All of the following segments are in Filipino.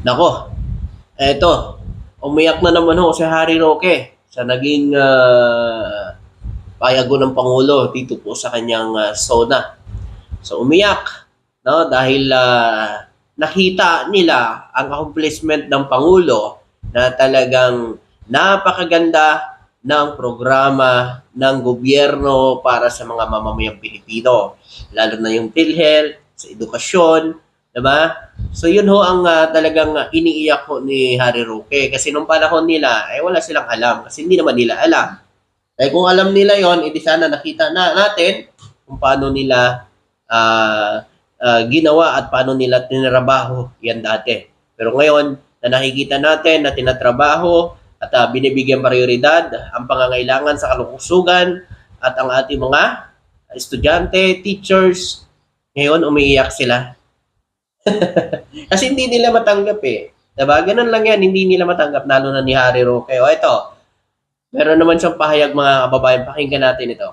Nako, eto, umiyak na naman ho si Harry Roque sa naging payago ng Pangulo dito po sa kanyang SONA. So umiyak, no, dahil nakita nila ang accomplishment ng Pangulo na talagang napakaganda ng programa ng gobyerno para sa mga mamamayang Pilipino, lalo na yung PhilHealth, sa edukasyon, diba? So yun ho ang talagang iniiyak ho ni Harry Roque kasi nung panahon nila ay wala silang alam kasi hindi naman nila alam. Eh kung alam nila yon, edi sana nakita na natin kung paano nila ginawa at paano nila tinrabaho yan dati. Pero ngayon, na nakikita natin na tinatrabaho at binibigyan prioridad ang pangangailangan sa kalukusugan at ang ating mga estudyante, teachers, ngayon umiiyak sila. Kasi hindi nila matanggap eh. Diba? Ganun lang yan, hindi nila matanggap, lalo na ni Harry Roque. O ito, meron naman siyang pahayag mga kababayan, pakinggan natin ito.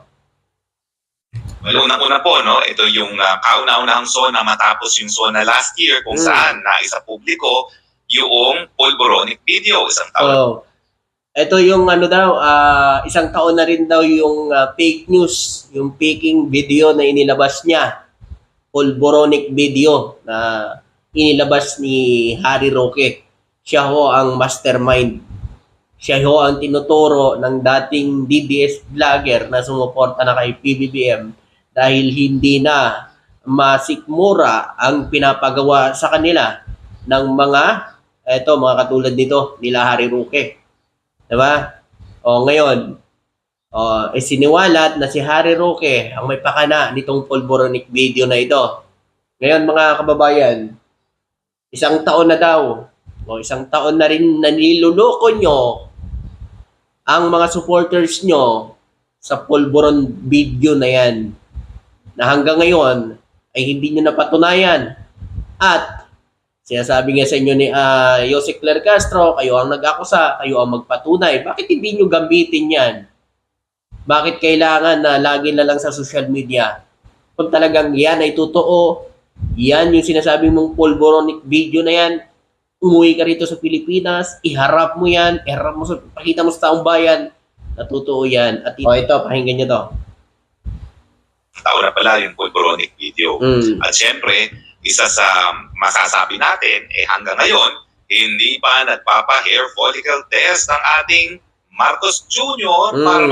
Well, unang-una po, no, ito yung kauna-unahang SONA matapos yung SONA last year kung saan naisa publiko yung pulboronic video isang taon. Oh, ito yung ano daw, isang taon na rin daw yung fake news, yung faking video na inilabas niya. Pulboronic video na inilabas ni Harry Roque. Siya ho ang mastermind. Siya ho ang tinuturo ng dating DDS vlogger na sumuporta na kay PBBM dahil hindi na masikmura ang pinapagawa sa kanila ng mga katulad nito nila Harry Roque. Diba? O ngayon, siniwalat na si Harry Roque ang may pakana nitong pulboronic video na ito. Ngayon mga kababayan, isang taon na daw, isang taon na rin naniluloko nyo ang mga supporters nyo sa pulboron video na yan na hanggang ngayon ay hindi nyo napatunayan. At sinasabi nga sa inyo ni Jose Claire Castro, kayo ang nag-akusa, kayo ang magpatunay. Bakit hindi nyo gamitin yan? Bakit kailangan na lagi na lang sa social media? Kung talagang yan ay totoo, yan yung sinasabi mong pulboronic video na yan, umuwi ka rito sa Pilipinas, iharap mo yan, pakita mo sa taong bayan, na totoo yan. At ito, pakinggan nyo to. Taon na pala yung pulboronic video. At syempre, isa sa masasabi natin, hanggang ngayon, hindi pa nagpapa-hair follicle test ng ating Marcos Jr. para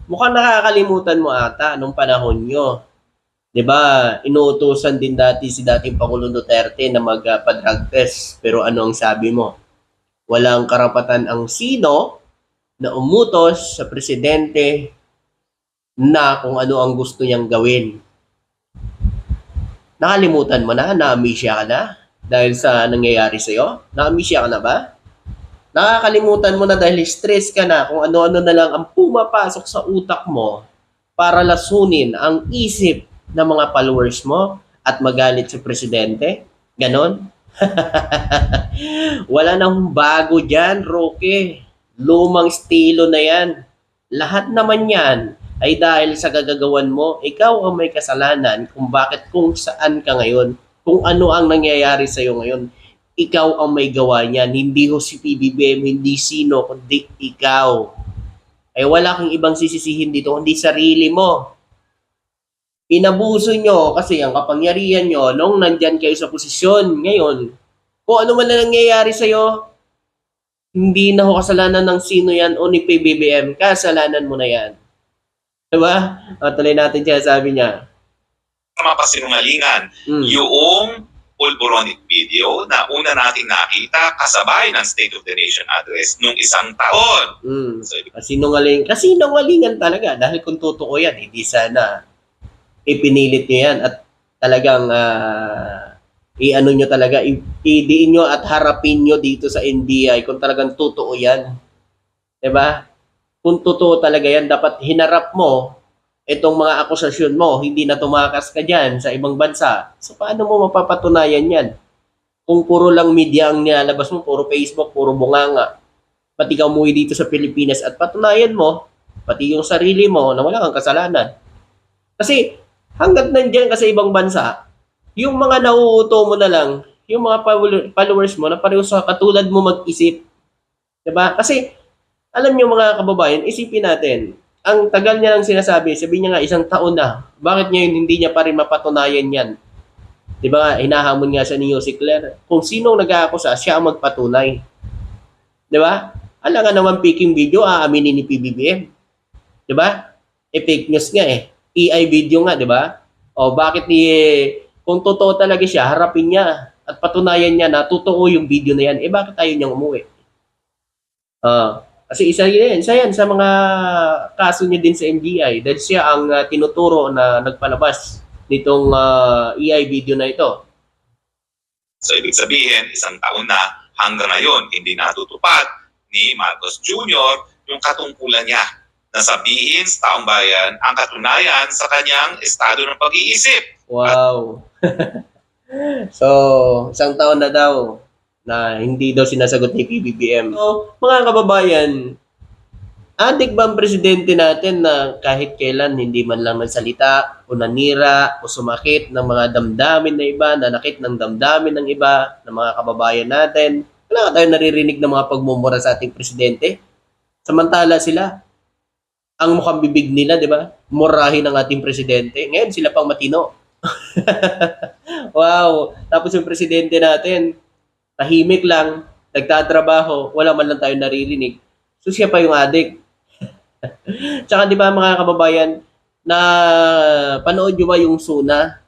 mukhang nakakalimutan mo ata nung panahon nyo. 'Di ba? Inuutusan din dati si dating Pangulong Duterte na magpa-drug test. Pero ano ang sabi mo? Walang karapatan ang sino na umutos sa presidente na kung ano ang gusto niyang gawin. Nakalimutan mo na? Na-amnesia ka na? Dahil sa nangyayari sa'yo? Na-amnesia ka na ba? Nakakalimutan mo na dahil stress ka na kung ano-ano na lang ang pumapasok sa utak mo para lasunin ang isip ng mga followers mo at magalit sa presidente? Ganon? Wala nang bago dyan, Roque. Lumang estilo na yan. Lahat naman yan ay dahil sa gagagawan mo. Ikaw ang may kasalanan kung bakit kung saan ka ngayon. Kung ano ang nangyayari sa'yo ngayon. Ikaw ang may gawa niyan. Hindi ho si PBBM, hindi sino, kundi ikaw. Ay wala kang ibang sisisihin dito, kundi sarili mo. Inabuso nyo kasi ang kapangyarihan nyo nung nandyan kayo sa posisyon. Ngayon, kung ano man na nangyayari sa'yo, hindi na ho kasalanan ng sino yan o ni PBBM. Kasalanan mo na yan. Diba? Tuloy natin siya, sabi niya. Mapasinungalingan, yung pulboronic video na una natin nakita kasabay ng State of the Nation address nung isang taon. So, kasinungalingan talaga dahil kung totoo yan, hindi sana ipinilit nyo yan at talagang i-ano nyo talaga, idiin nyo at harapin nyo dito sa NBI kung talagang totoo yan. Diba? Kung totoo talaga yan, dapat hinarap mo itong mga akusasyon mo, hindi na tumakas ka dyan sa ibang bansa. So, paano mo mapapatunayan yan? Kung puro lang media ang nilalabas mo, puro Facebook, puro bunganga, pati ka umuwi dito sa Pilipinas at patunayan mo, pati yung sarili mo na wala kang kasalanan. Kasi, hanggat nandyan ka sa ibang bansa, yung mga nauuto mo na lang, yung mga followers mo na pareho sa katulad mo mag-isip. Diba? Kasi, alam niyo mga kababayan, isipin natin, ang tagal niya lang sinasabi, sabi niya nga 1 taon na, bakit ngayon hindi niya pa rin mapatunayan yan? Diba? Hinahamon nga siya ni Yossi Claire. Kung sinong nag-aakusa, siya ang magpatunay. Diba? Alam nga naman peking video, aaminin ni PBBM. Diba? Fake news nga eh. AI video nga, diba? O bakit kung totoo talaga siya, harapin niya at patunayan niya na totoo yung video na yan, bakit tayo niyang umuwi? Kasi isa yan sa mga kaso niya din sa NBI dahil siya ang tinuturo na nagpalabas nitong AI video na ito. So ibig sabihin, 1 taon na hanggang ngayon hindi natutupad ni Marcos Jr. yung katungkulan niya na sabihin sa taong bayan ang katunayan sa kanyang estado ng pag-iisip. Wow. So, 1 taon na daw na hindi daw sinasagot ni PBBM. So, mga kababayan, adik ba ang presidente natin na kahit kailan hindi man lang nagsalita o nanira o sumakit ng mga damdamin na iba, nanakit ng damdamin ng iba, ng mga kababayan natin? Wala ka tayo naririnig ng mga pagmumura sa ating presidente. Samantala sila, ang mukhang bibig nila, di ba? Murahin ng ating presidente. Ngayon, sila pang matino. Wow. Tapos yung presidente natin, tahimik lang, nagtatrabaho, wala man lang tayo naririnig. So siya pa yung adik. Tsaka di ba mga kababayan, na panood nyo ba yung Suna?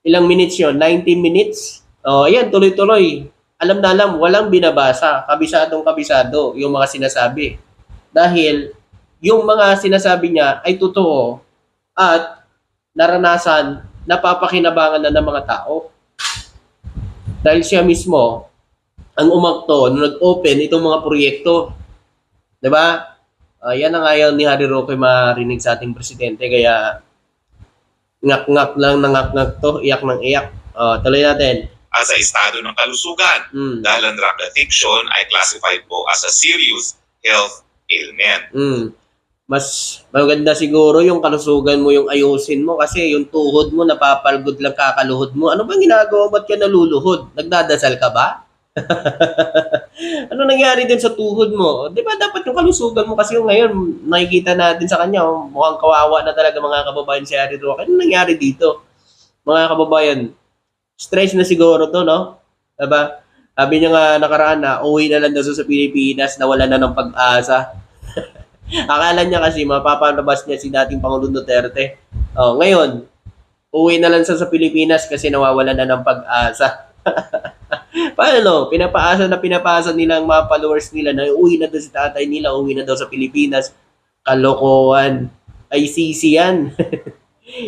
Ilang minutes yun? 19 minutes? O, ayan, tuloy-tuloy. Alam na alam, walang binabasa. Kabisadong-kabisado yung mga sinasabi. Dahil yung mga sinasabi niya ay totoo at naranasan, napapakinabangan na ng mga tao. Dahil siya mismo ang umakto nung nag-open itong mga proyekto. Diba? Yan ang ayaw ni Harry Roque marinig sa ating presidente. Kaya ngak-ngak lang ng ngak-ngak to, iyak ng iyak. Tuloy natin. Sa estado ng kalusugan dahil ang drug addiction ay classified po as a serious health ailment. Mas maganda siguro yung kalusugan mo yung ayusin mo kasi yung tuhod mo napapalgod lang kakaluhod mo. Ano bang ginagawa? Ba't ka naluluhod? Nagdadasal ka ba? Ano nangyari din sa tuhod mo? Di ba dapat yung kalusugan mo kasi yung ngayon nakikita natin sa kanya mukhang kawawa na talaga mga kababayan si Harry Roque. Ano nangyari dito? Mga kababayan, stress na siguro to, no? Diba? Sabi niya nga nakaraan na uwi na lang daw sa Pilipinas na wala na ng pag-asa. Akala niya kasi mapapalabas niya si dating Pangulong Duterte. Ngayon, uwi na lang sa Pilipinas kasi nawawalan na ng pag-asa. Paano? Pinapasa nila ang mga followers nila na uwi na daw si tatay nila, uwi na daw sa Pilipinas. Kalokohan. ICC yan.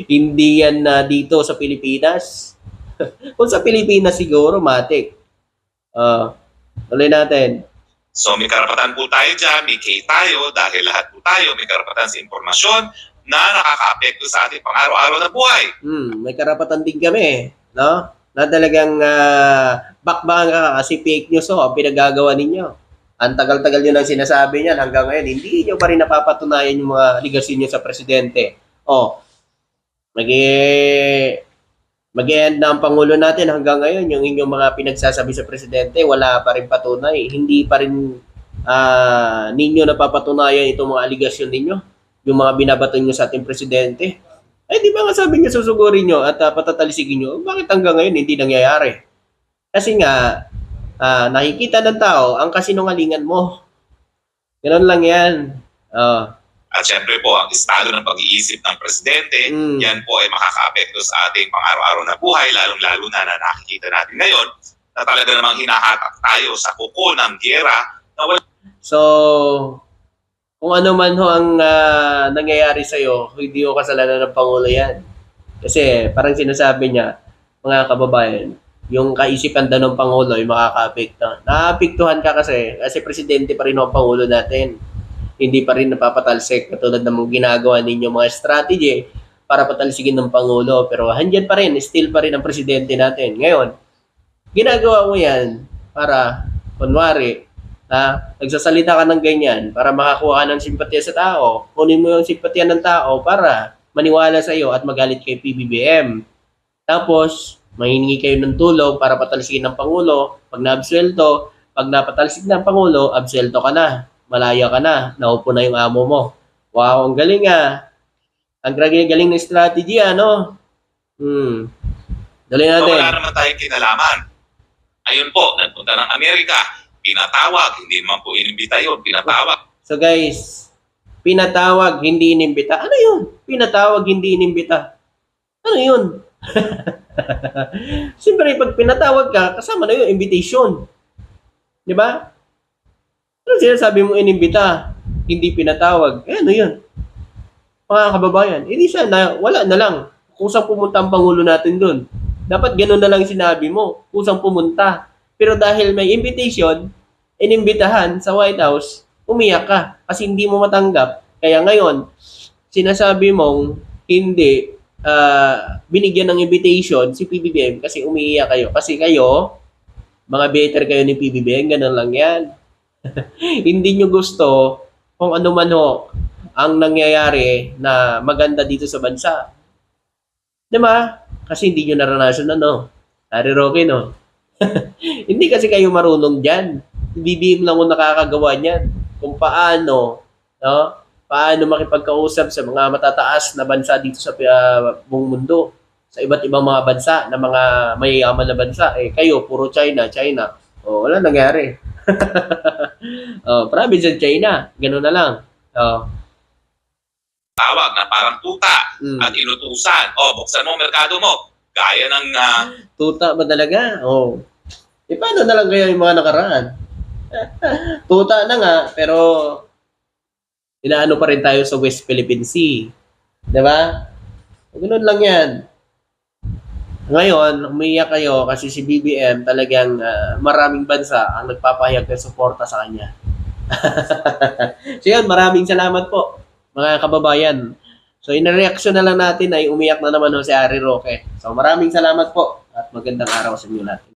Hindi yan na dito sa Pilipinas. Kung sa Pilipinas siguro, matik. Tuloy natin. So may karapatan po tayo dyan, may K tayo, dahil lahat po tayo may karapatan sa impormasyon na nakaka-apekto sa ating pang-araw-araw na buhay. May karapatan din kami, no? Na talagang bakbakan ka kasi fake news pinagagawa ninyo. Ang tagal-tagal nyo nang sinasabi niyan hanggang ngayon, hindi nyo pa rin napapatunayan yung mga legacy nyo sa presidente. Mag-e-end na ang Pangulo natin hanggang ngayon, yung inyong mga pinagsasabi sa presidente, wala pa rin patunay. Hindi pa rin ninyo napapatunayan itong mga aligasyon ninyo, yung mga binabato nyo sa ating presidente. Ay, di ba nga sabi nyo susugurin nyo at patatalisikin nyo, bakit hanggang ngayon hindi nangyayari? Kasi nga, nakikita ng tao ang kasinungalingan mo. Ganun lang yan. At syempre po, ang estado ng pag-iisip ng presidente, yan po ay makaka-apekto sa ating pang-araw-araw na buhay, lalong-lalo na nakikita natin ngayon na talaga namang hinahatak tayo sa kuko ng giyera na wala. So, kung ano man ho ang nangyayari sa'yo, hindi ho kasalanan ng Pangulo yan. Kasi parang sinasabi niya, mga kababayan, yung kaisipan daw ng Pangulo ay makaka-apekto. Naapektuhan ka kasi presidente pa rin ang Pangulo natin. Hindi pa rin napapatalsik katulad ng mga ginagawa ninyo mga strategy para patalsikin ng Pangulo. Pero handyan pa rin, still pa rin ang presidente natin. Ngayon, ginagawa mo yan para, kunwari, nagsasalita ka ng ganyan para makakuha ka ng simpatya sa tao. Kunin mo yung simpatya ng tao para maniwala sa iyo at magalit kay PBBM. Tapos, Mahihingi kayo ng tulong para patalsikin ng Pangulo. Pag naabsuelto, pag napatalsik ng Pangulo, absuelto ka na. Malaya ka na. Naupo na yung amo mo. Wow, ang galing ah. Ang galing ng strategy, ano? Dali So, natin. wala naman tayong kinalaman. Ayun po, nagpunta ng Amerika, pinatawag, hindi naman po inimbita yun, pinatawag. So guys, pinatawag, hindi inimbita. Ano yun? Pinatawag, hindi inimbita. Ano yun? Siyempre, pag pinatawag ka, kasama na yung invitation. Di ba? Ano sinasabi mo inimbita? Hindi pinatawag. Eh, ano yun? Mga kababayan, hindi siya na, wala na lang. Kusang pumunta ang Pangulo natin doon. Dapat gano'n na lang sinabi mo. Kusang pumunta. Pero dahil may invitation, inimbitahan sa White House, umiyak ka. Kasi hindi mo matanggap. Kaya ngayon, sinasabi mong hindi binigyan ng invitation si PBBM kasi umiiyak kayo. Kasi kayo, mga better kayo ni PBBM, gano'n lang yan. Hindi nyo gusto kung ano man ho ang nangyayari na maganda dito sa bansa. Di ba? Kasi hindi nyo naranasan Harry Roque, no? Hindi kasi kayo marunong dyan. BBM lang kung nakakagawa niyan. Kung paano, no? Paano makipagkausap sa mga matataas na bansa dito sa buong mundo. Sa iba't ibang mga bansa, na mga mayayaman na bansa. Eh, kayo, puro China, China. O, wala nangyari. Province of China. Ganun na lang. Tawag na parang tuta at inutusan. Buksan mo ang merkado mo. Gaya ng... Tuta ba talaga? Paano na lang kaya yung mga nakaraan? Tuta na nga, pero inaano pa rin tayo sa West Philippine Sea. Diba? Ganun lang yan. Ngayon, umiyak kayo kasi si BBM talagang maraming bansa ang nagpapahayag ng suporta sa kanya. So yun, maraming salamat po mga kababayan. So in-reaction na lang natin ay umiyak na naman si Harry Roque. So maraming salamat po at magandang araw sa inyo lahat.